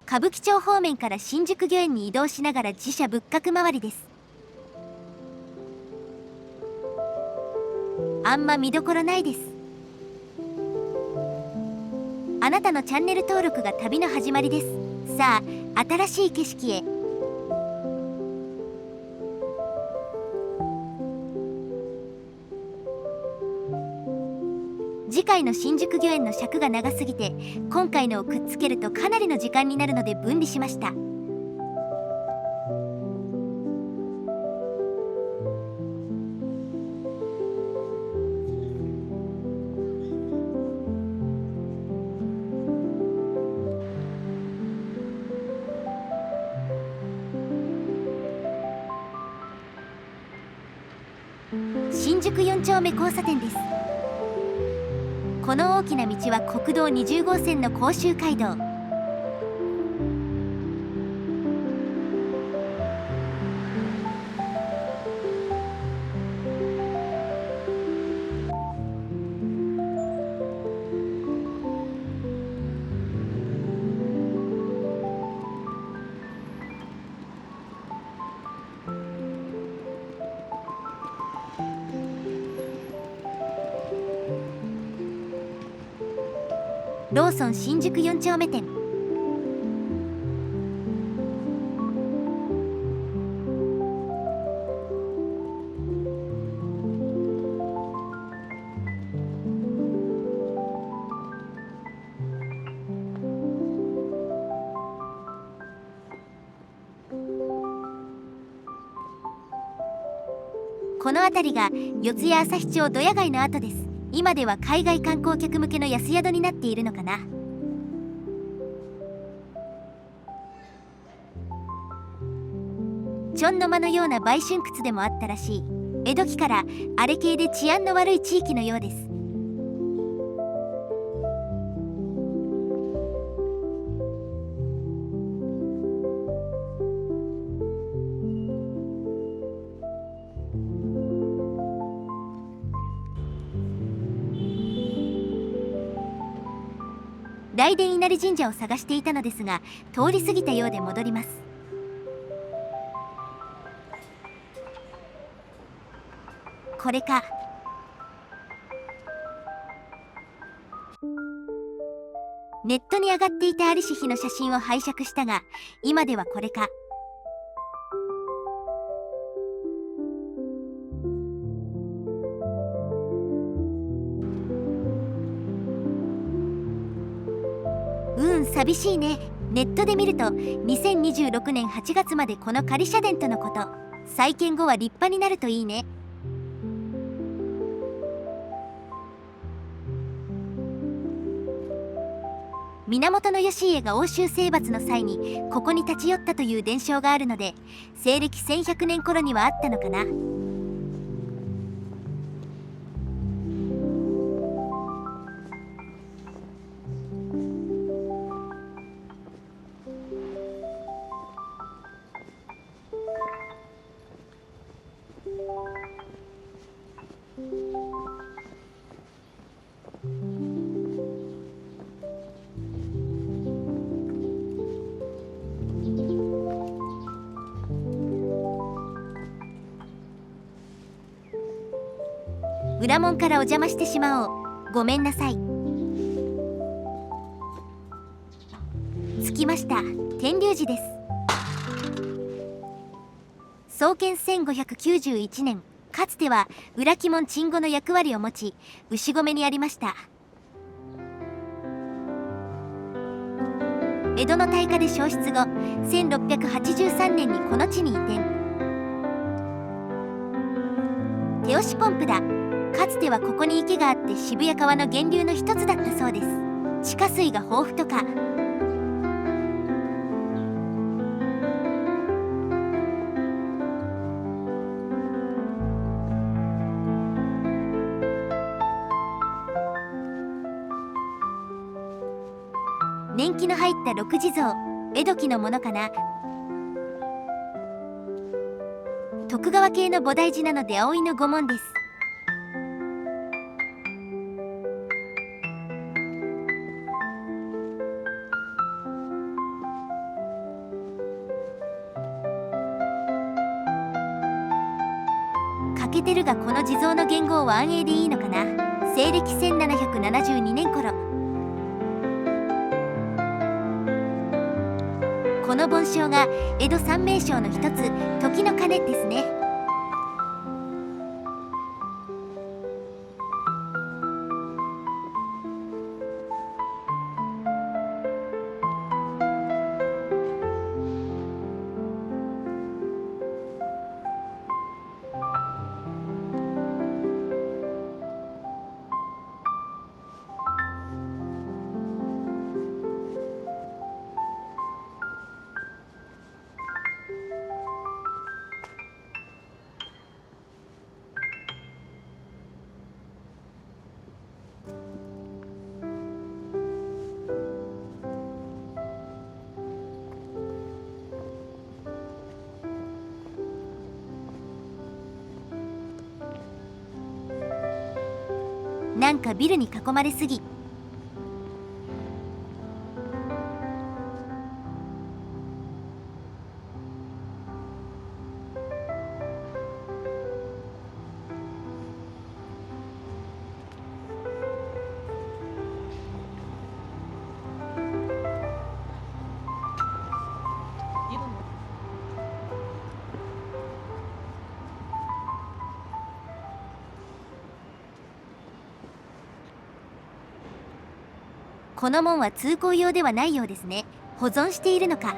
歌舞伎町方面から新宿御苑に移動しながら寺社仏閣回りです。あんま見どころないです。あなたのチャンネル登録が旅の始まりです。さあ、新しい景色へ。次回の新宿御苑の尺が長すぎて、今回のをくっつけるとかなりの時間になるので分離しました。新宿4丁目交差点です。この大きな道は国道20号線の甲州街道。ローソン新宿4丁目店。この辺りが四谷朝日町ドヤ街の跡です。今では海外観光客向けの安宿になっているのかな。ちょんの間のような売春窟でもあったらしい。江戸期からあれ系で治安の悪い地域のようです。大殿稲荷神社を探していたのですが、通り過ぎたようで戻ります。これか。ネットに上がっていた在りし日の写真を拝借したが、今ではこれか。寂しいね。ネットで見ると2026年8月までこの仮社殿とのこと。再建後は立派になるといいね。源義家が欧州征伐の際にここに立ち寄ったという伝承があるので、西暦1100年頃にはあったのかな。裏門からお邪魔してしまおう。ごめんなさい。着きました。天龍寺です。創建1591年、かつては裏鬼門鎮護の役割を持ち、牛込にありました。江戸の大火で焼失後、1683年にこの地に移転。手押しポンプだ。かつてはここに池があって渋谷川の源流の一つだったそうです。地下水が豊富とか。年季の入った六地蔵、江戸期のものかな。徳川系の菩提寺なので葵の御紋です。欠けてるが、この地蔵の元号は安永でいいのかな。西暦1772年頃。この梵鐘が江戸三名鐘の一つ、時の鐘ですね。なんかビルに囲まれすぎ。この門は通行用ではないようですね。保存しているのか。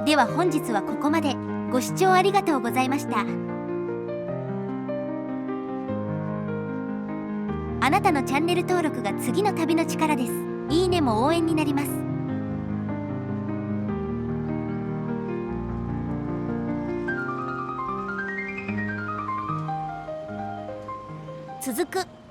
では本日はここまで。ご視聴ありがとうございました。あなたのチャンネル登録が次の旅の力です。いいねも応援になります。続く。